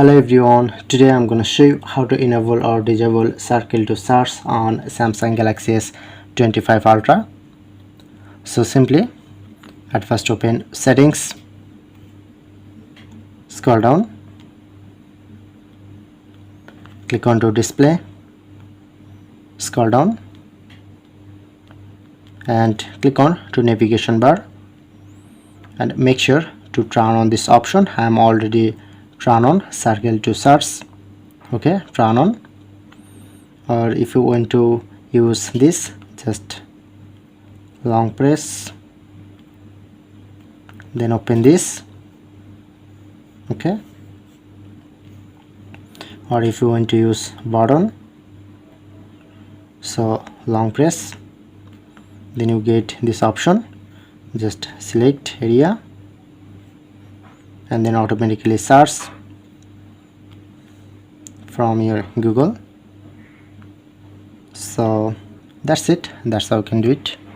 Hello everyone, today I'm going to show you how to enable or disable circle to search on Samsung Galaxy S25 Ultra. So simply at first open settings, scroll down, click on to display, scroll down and click on to navigation bar and make sure to turn on this option. I am already turn on circle to search. Okay, turn on. Or if you want to use this, just long press, then open this. Okay, or if you want to use button, so long press, then you get this option. Just select area and then automatically search from your Google. So that's it, that's how you can do it.